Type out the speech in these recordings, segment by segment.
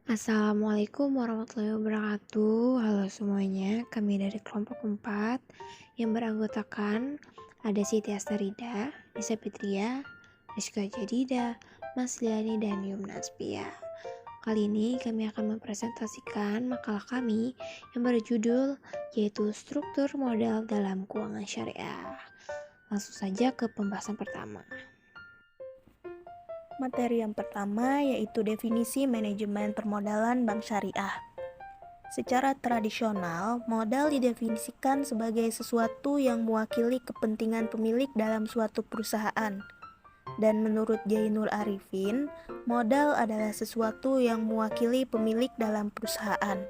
Assalamualaikum warahmatullahi wabarakatuh. Halo semuanya, kami dari kelompok 4 yang beranggotakan ada Siti Astarida, Nisa Fitria, Rizka Jadida, Mas Liani, dan Yumna Aspia. Kali ini kami akan mempresentasikan makalah kami yang berjudul yaitu Struktur Modal dalam Keuangan Syariah. Langsung saja ke pembahasan pertama. Materi yang pertama yaitu definisi manajemen permodalan bank syariah. Secara tradisional, modal didefinisikan sebagai sesuatu yang mewakili kepentingan pemilik dalam suatu perusahaan. Dan menurut Jainul Arifin, modal adalah sesuatu yang mewakili pemilik dalam perusahaan.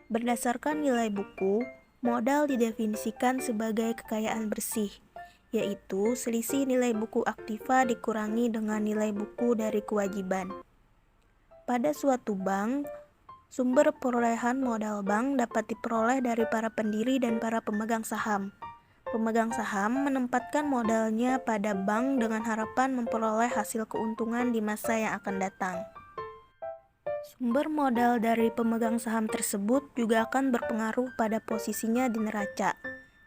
Berdasarkan nilai buku, modal didefinisikan sebagai kekayaan bersih, yaitu selisih nilai buku aktiva dikurangi dengan nilai buku dari kewajiban. Pada suatu bank, sumber perolehan modal bank dapat diperoleh dari para pendiri dan para pemegang saham. Pemegang saham menempatkan modalnya pada bank dengan harapan memperoleh hasil keuntungan di masa yang akan datang. Sumber modal dari pemegang saham tersebut juga akan berpengaruh pada posisinya di neraca.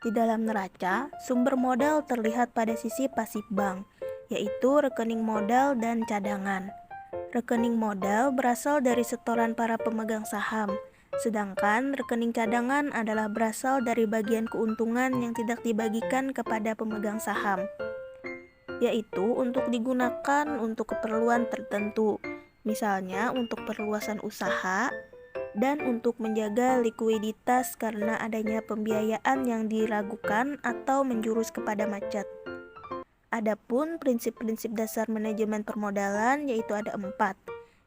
Di dalam neraca, sumber modal terlihat pada sisi pasif bank, yaitu rekening modal dan cadangan. Rekening modal berasal dari setoran para pemegang saham, sedangkan rekening cadangan adalah berasal dari bagian keuntungan yang tidak dibagikan kepada pemegang saham, yaitu untuk digunakan untuk keperluan tertentu, misalnya untuk perluasan usaha, dan untuk menjaga likuiditas karena adanya pembiayaan yang diragukan atau menjurus kepada macet. Adapun prinsip-prinsip dasar manajemen permodalan yaitu ada 4.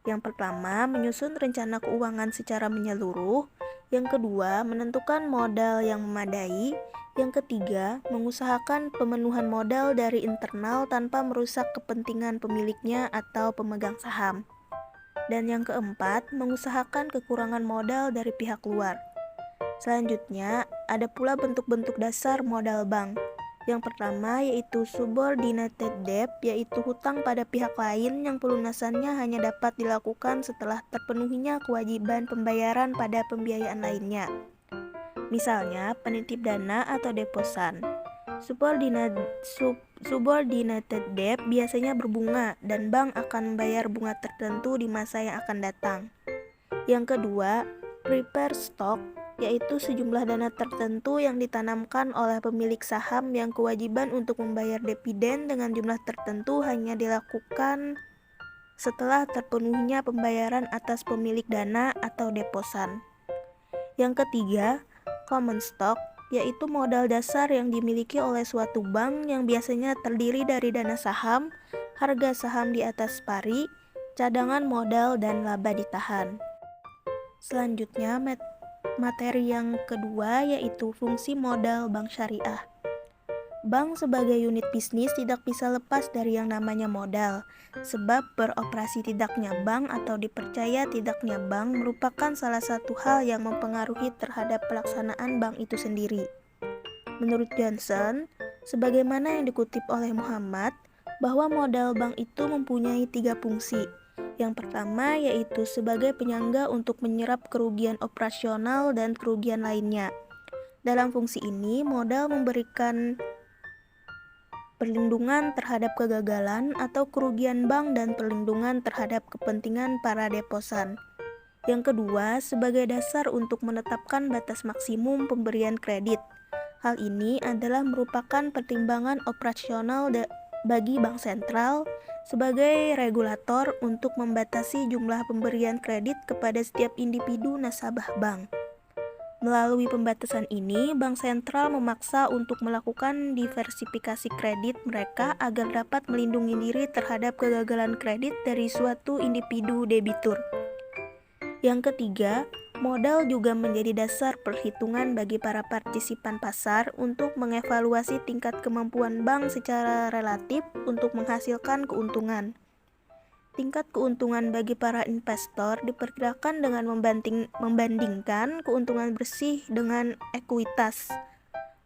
Yang pertama, menyusun rencana keuangan secara menyeluruh. Yang kedua, menentukan modal yang memadai. Yang ketiga, mengusahakan pemenuhan modal dari internal tanpa merusak kepentingan pemiliknya atau pemegang saham. Dan yang keempat, mengusahakan kekurangan modal dari pihak luar. Selanjutnya, ada pula bentuk-bentuk dasar modal bank. Yang pertama yaitu subordinated debt, yaitu hutang pada pihak lain yang pelunasannya hanya dapat dilakukan setelah terpenuhinya kewajiban pembayaran pada pembiayaan lainnya. Misalnya, penitip dana atau deposan. Subordinated debt biasanya berbunga dan bank akan membayar bunga tertentu di masa yang akan datang. Yang kedua, prepared stock, yaitu sejumlah dana tertentu yang ditanamkan oleh pemilik saham yang kewajiban untuk membayar dividen dengan jumlah tertentu hanya dilakukan setelah terpenuhinya pembayaran atas pemilik dana atau deposan. Yang ketiga, common stock, yaitu modal dasar yang dimiliki oleh suatu bank yang biasanya terdiri dari dana saham, harga saham di atas pari, cadangan modal, dan laba ditahan. Selanjutnya, materi yang kedua yaitu fungsi modal bank syariah. Bank sebagai unit bisnis tidak bisa lepas dari yang namanya modal, sebab beroperasi tidaknya bank atau dipercaya tidaknya bank merupakan salah satu hal yang mempengaruhi terhadap pelaksanaan bank itu sendiri. Menurut Johnson, sebagaimana yang dikutip oleh Muhammad, bahwa modal bank itu mempunyai 3 fungsi. Yang pertama yaitu sebagai penyangga untuk menyerap kerugian operasional dan kerugian lainnya. Dalam fungsi ini, modal memberikan perlindungan terhadap kegagalan atau kerugian bank dan perlindungan terhadap kepentingan para deposan. Yang kedua, sebagai dasar untuk menetapkan batas maksimum pemberian kredit. Hal ini adalah merupakan pertimbangan operasional bagi bank sentral sebagai regulator untuk membatasi jumlah pemberian kredit kepada setiap individu nasabah bank. Melalui pembatasan ini, bank sentral memaksa untuk melakukan diversifikasi kredit mereka agar dapat melindungi diri terhadap kegagalan kredit dari suatu individu debitur. Yang ketiga, modal juga menjadi dasar perhitungan bagi para partisipan pasar untuk mengevaluasi tingkat kemampuan bank secara relatif untuk menghasilkan keuntungan. Tingkat keuntungan bagi para investor diperkirakan dengan membandingkan keuntungan bersih dengan ekuitas.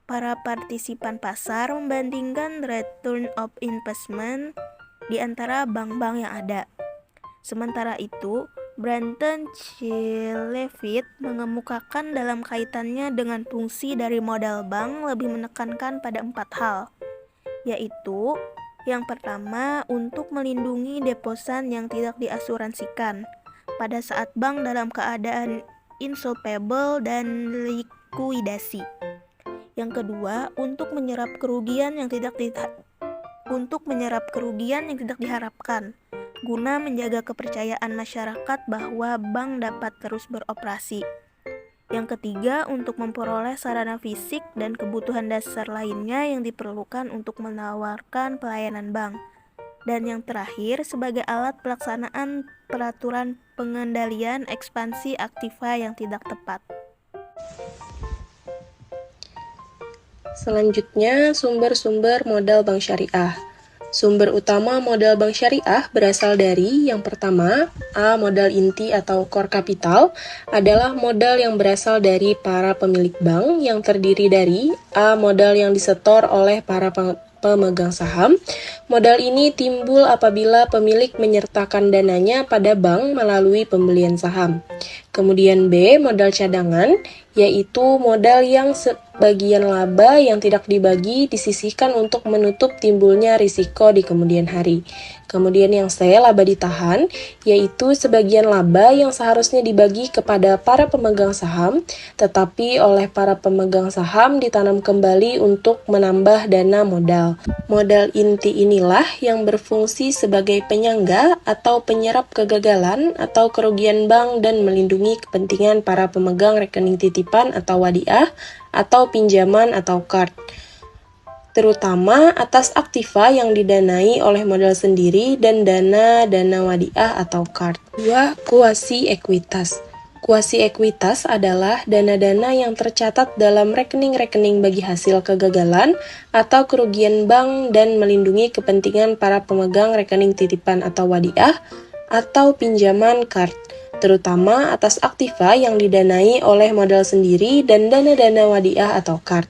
Para partisipan pasar membandingkan return of investment di antara bank-bank yang ada. Sementara itu, Branton C. Leavitt mengemukakan dalam kaitannya dengan fungsi dari modal bank lebih menekankan pada 4 hal, yaitu yang pertama, untuk melindungi deposan yang tidak diasuransikan pada saat bank dalam keadaan insolvable dan likuidasi. Yang kedua, untuk menyerap kerugian yang tidak diharapkan guna menjaga kepercayaan masyarakat bahwa bank dapat terus beroperasi. Yang ketiga, untuk memperoleh sarana fisik dan kebutuhan dasar lainnya yang diperlukan untuk menawarkan pelayanan bank. Dan yang terakhir, sebagai alat pelaksanaan peraturan pengendalian ekspansi aktiva yang tidak tepat. Selanjutnya, sumber-sumber modal bank syariah. Sumber utama modal bank syariah berasal dari yang pertama, A. Modal inti atau core capital adalah modal yang berasal dari para pemilik bank yang terdiri dari A. Modal yang disetor oleh para pemegang saham. Modal ini timbul apabila pemilik menyertakan dananya pada bank melalui pembelian saham. Kemudian B. Modal cadangan, yaitu modal yang sebagian laba yang tidak dibagi disisihkan untuk menutup timbulnya risiko di kemudian hari. Kemudian yang C, laba ditahan, yaitu sebagian laba yang seharusnya dibagi kepada para pemegang saham, tetapi oleh para pemegang saham ditanam kembali untuk menambah dana modal. Modal inti inilah yang berfungsi sebagai penyangga atau penyerap kegagalan atau kerugian bank dan melindungi kepentingan para pemegang rekening titipan atau wadiah atau pinjaman atau card, terutama atas aktiva yang didanai oleh modal sendiri dan dana wadiah atau card. 2. Kuasi ekuitas. Kuasi ekuitas adalah dana-dana yang tercatat dalam rekening-rekening bagi hasil kegagalan atau kerugian bank dan melindungi kepentingan para pemegang rekening titipan atau wadiah atau pinjaman card, terutama atas aktiva yang didanai oleh modal sendiri dan dana wadiah atau card.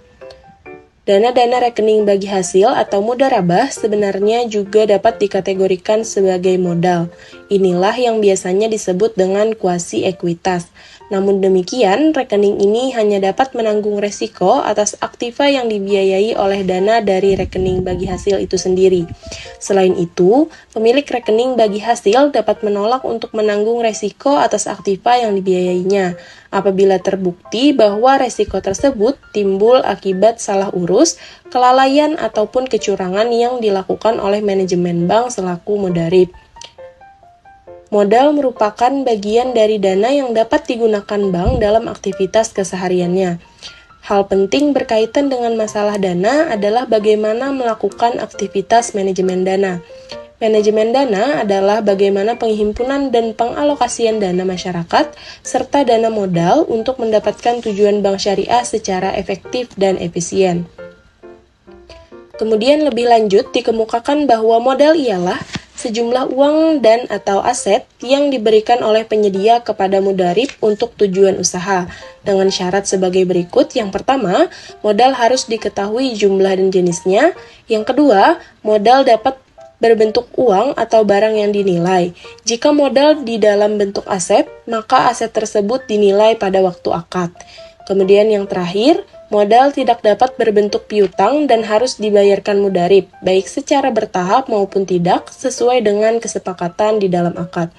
Dana-dana rekening bagi hasil atau mudharabah sebenarnya juga dapat dikategorikan sebagai modal. Inilah yang biasanya disebut dengan kuasi ekuitas. Namun demikian, rekening ini hanya dapat menanggung resiko atas aktiva yang dibiayai oleh dana dari rekening bagi hasil itu sendiri. Selain itu, pemilik rekening bagi hasil dapat menolak untuk menanggung resiko atas aktiva yang dibiayainya apabila terbukti bahwa resiko tersebut timbul akibat salah urus, kelalaian ataupun kecurangan yang dilakukan oleh manajemen bank selaku mudharib. Modal merupakan bagian dari dana yang dapat digunakan bank dalam aktivitas kesehariannya. Hal penting berkaitan dengan masalah dana adalah bagaimana melakukan aktivitas manajemen dana. Manajemen dana adalah bagaimana penghimpunan dan pengalokasian dana masyarakat serta dana modal untuk mendapatkan tujuan bank syariah secara efektif dan efisien. Kemudian lebih lanjut dikemukakan bahwa modal ialah sejumlah uang dan atau aset yang diberikan oleh penyedia kepada mudharib untuk tujuan usaha dengan syarat sebagai berikut. Yang pertama, modal harus diketahui jumlah dan jenisnya. Yang kedua, modal dapat berbentuk uang atau barang yang dinilai. Jika modal di dalam bentuk aset, maka aset tersebut dinilai pada waktu akad. Kemudian yang terakhir, modal tidak dapat berbentuk piutang dan harus dibayarkan mudharib, baik secara bertahap maupun tidak, sesuai dengan kesepakatan di dalam akad.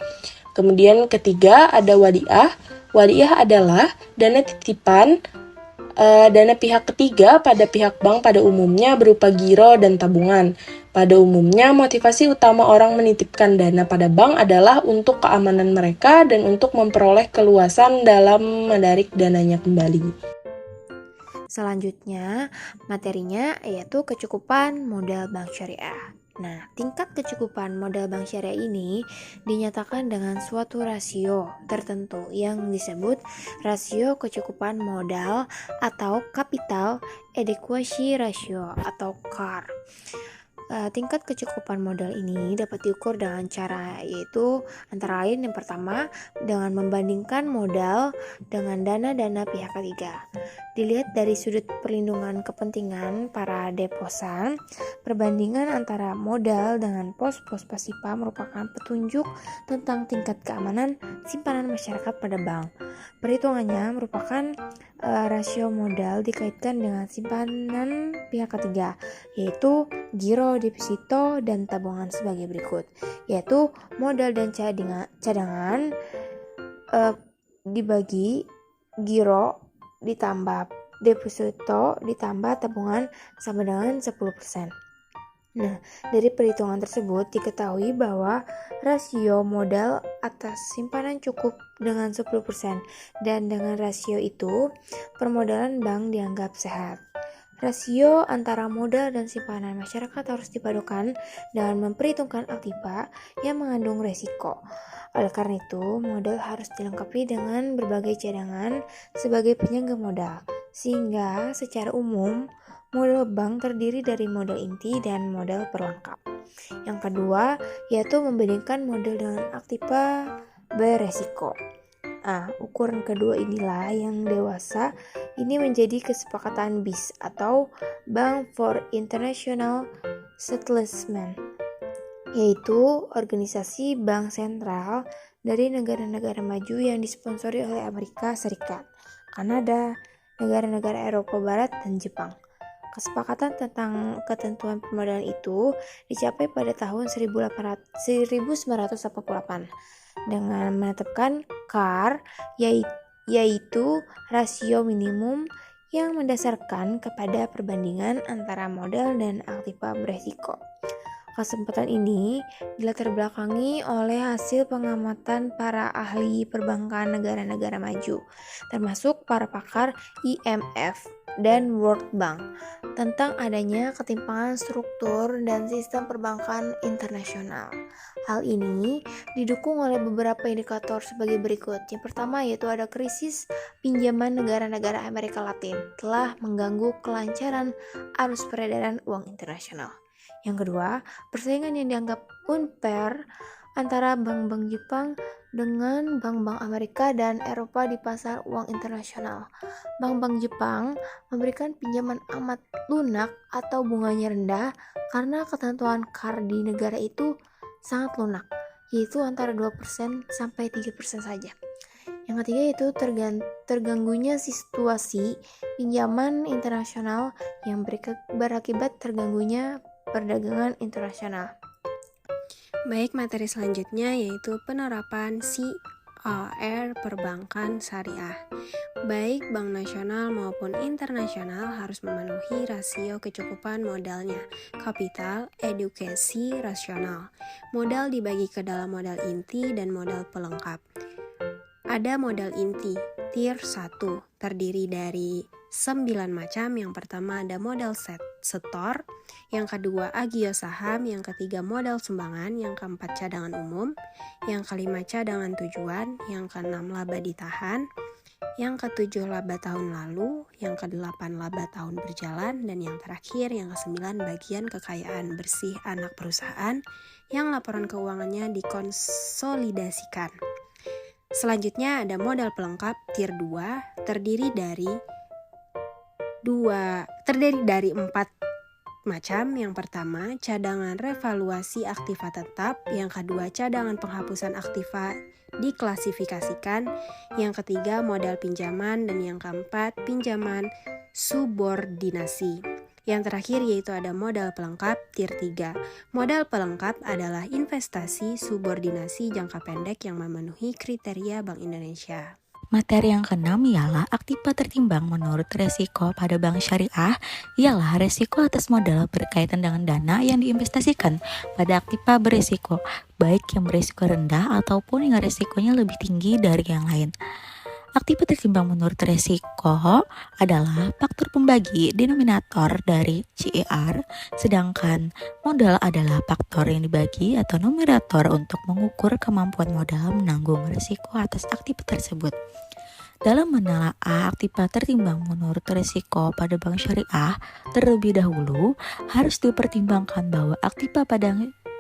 Kemudian ketiga, ada wadiah. Wadiah adalah dana titipan, dana pihak ketiga pada pihak bank pada umumnya berupa giro dan tabungan. Pada umumnya, motivasi utama orang menitipkan dana pada bank adalah untuk keamanan mereka dan untuk memperoleh keluasan dalam menarik dananya kembali. Selanjutnya, materinya yaitu kecukupan modal bank syariah. Nah, tingkat kecukupan modal bank syariah ini dinyatakan dengan suatu rasio tertentu yang disebut rasio kecukupan modal atau capital adequacy ratio atau CAR. Tingkat kecukupan modal ini dapat diukur dengan cara, yaitu antara lain yang pertama dengan membandingkan modal dengan dana-dana pihak ketiga. Dilihat dari sudut perlindungan kepentingan para deposan, perbandingan antara modal dengan pos-pos pasifa merupakan petunjuk tentang tingkat keamanan simpanan masyarakat pada bank. Perhitungannya merupakan rasio modal dikaitkan dengan simpanan pihak ketiga, yaitu giro, deposito, dan tabungan sebagai berikut, yaitu modal dan cadangan dibagi giro ditambah deposito ditambah tabungan sama dengan 10%. Nah, dari perhitungan tersebut diketahui bahwa rasio modal atas simpanan cukup dengan 10% dan dengan rasio itu permodalan bank dianggap sehat. Rasio antara modal dan simpanan masyarakat harus dipadukan dengan memperhitungkan aktiva yang mengandung resiko. Oleh karena itu, modal harus dilengkapi dengan berbagai cadangan sebagai penyangga modal, sehingga secara umum modal bank terdiri dari modal inti dan modal perlengkap. Yang kedua, yaitu membandingkan modal dengan aktiva beresiko. Ukuran kedua inilah yang dewasa ini menjadi kesepakatan BIS atau Bank for International Settlement, yaitu organisasi bank sentral dari negara-negara maju yang disponsori oleh Amerika Serikat, Kanada, negara-negara Eropa Barat, dan Jepang. Kesepakatan tentang ketentuan permodalan itu dicapai pada tahun 1988 dengan menetapkan CAR, yaitu rasio minimum yang mendasarkan kepada perbandingan antara modal dan aktiva beresiko. Kesempatan ini dilatar belakangi oleh hasil pengamatan para ahli perbankan negara-negara maju, termasuk para pakar IMF dan World Bank, tentang adanya ketimpangan struktur dan sistem perbankan internasional. Hal ini didukung oleh beberapa indikator sebagai berikut. Yang pertama yaitu ada krisis pinjaman negara-negara Amerika Latin telah mengganggu kelancaran arus peredaran uang internasional. Yang kedua, persaingan yang dianggap unfair antara bank-bank Jepang dengan bank-bank Amerika dan Eropa di pasar uang internasional. Bank-bank Jepang memberikan pinjaman amat lunak atau bunganya rendah karena ketentuan CAR di negara itu sangat lunak, yaitu antara 2% sampai 3% saja. Yang ketiga yaitu terganggunya situasi pinjaman internasional yang berakibat terganggunya perdagangan internasional. Baik, materi selanjutnya yaitu penerapan CAR perbankan syariah. Baik bank nasional maupun internasional harus memenuhi rasio kecukupan modalnya, kapital, edukasi, rasional. Modal dibagi ke dalam modal inti dan modal pelengkap. Ada modal inti, tier 1, terdiri dari 9 macam. Yang pertama ada modal setor, yang kedua agio saham, yang ketiga modal sumbangan, yang keempat cadangan umum, yang kelima cadangan tujuan, yang keenam laba ditahan, yang ketujuh laba tahun lalu, yang kedelapan laba tahun berjalan, dan yang terakhir yang kesembilan bagian kekayaan bersih anak perusahaan yang laporan keuangannya dikonsolidasikan. Selanjutnya ada modal pelengkap tier 2 terdiri dari 4 macam. Yang pertama, cadangan revaluasi aktiva tetap, yang kedua cadangan penghapusan aktiva diklasifikasikan, yang ketiga modal pinjaman, dan yang keempat pinjaman subordinasi. Yang terakhir yaitu ada modal pelengkap tier 3. Modal pelengkap adalah investasi subordinasi jangka pendek yang memenuhi kriteria Bank Indonesia. Materi yang keenam ialah aktiva tertimbang menurut resiko pada bank syariah ialah resiko atas modal berkaitan dengan dana yang diinvestasikan pada aktiva beresiko, baik yang beresiko rendah ataupun yang resikonya lebih tinggi dari yang lain. Aktiva tertimbang menurut resiko adalah faktor pembagi denominator dari CAR, sedangkan modal adalah faktor yang dibagi atau numerator untuk mengukur kemampuan modal menanggung resiko atas aktiva tersebut. Dalam menelaah aktiva tertimbang menurut risiko pada bank syariah, terlebih dahulu harus dipertimbangkan bahwa aktiva pada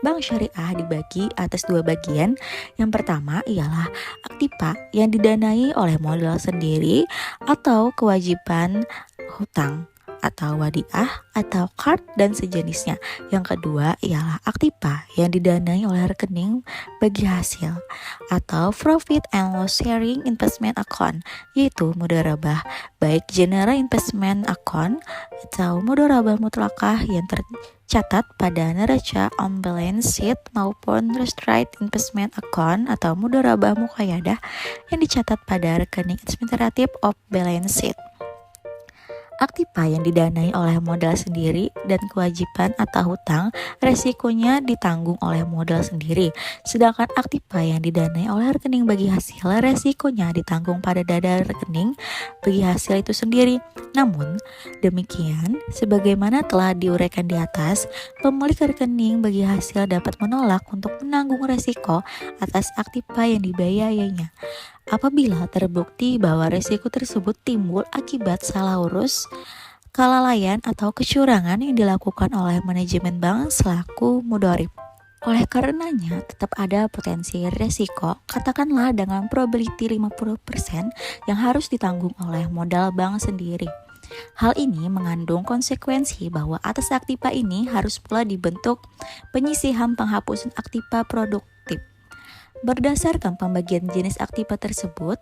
bank syariah dibagi atas dua bagian. Yang pertama ialah aktiva yang didanai oleh modal sendiri atau kewajiban hutang atau wadiah atau card dan sejenisnya. Yang kedua ialah aktiva yang didanai oleh rekening bagi hasil atau profit and loss sharing investment account, yaitu mudharabah baik general investment account atau mudharabah mutlakah yang tercatat pada neraca on balance sheet maupun restricted investment account atau mudharabah muqayyadah yang dicatat pada rekening administratif off balance sheet. Aktiva yang didanai oleh modal sendiri dan kewajiban atau hutang, resikonya ditanggung oleh modal sendiri. Sedangkan aktiva yang didanai oleh rekening bagi hasil, resikonya ditanggung pada dada rekening bagi hasil itu sendiri. Namun, demikian, sebagaimana telah diuraikan di atas, pemilik rekening bagi hasil dapat menolak untuk menanggung resiko atas aktiva yang dibiayainya. Apabila terbukti bahwa risiko tersebut timbul akibat salah urus, kelalaian atau kecurangan yang dilakukan oleh manajemen bank selaku mudharib. Oleh karenanya, tetap ada potensi risiko, katakanlah dengan probability 50% yang harus ditanggung oleh modal bank sendiri. Hal ini mengandung konsekuensi bahwa atas aktiva ini harus pula dibentuk penyisihan penghapusan aktiva produktif. Berdasarkan pembagian jenis aktiva tersebut,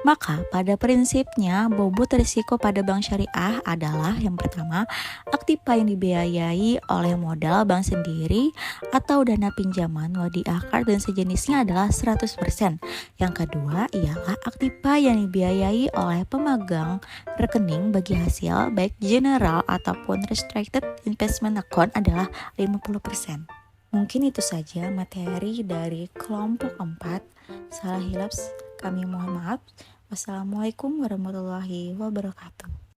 maka pada prinsipnya bobot risiko pada bank syariah adalah yang pertama, aktiva yang dibiayai oleh modal bank sendiri atau dana pinjaman, wadiah card dan sejenisnya adalah 100%. Yang kedua ialah aktiva yang dibiayai oleh pemegang rekening bagi hasil baik general ataupun restricted investment account adalah 50%. Mungkin itu saja materi dari kelompok 4. Salah hilaf kami mohon maaf. Wassalamualaikum warahmatullahi wabarakatuh.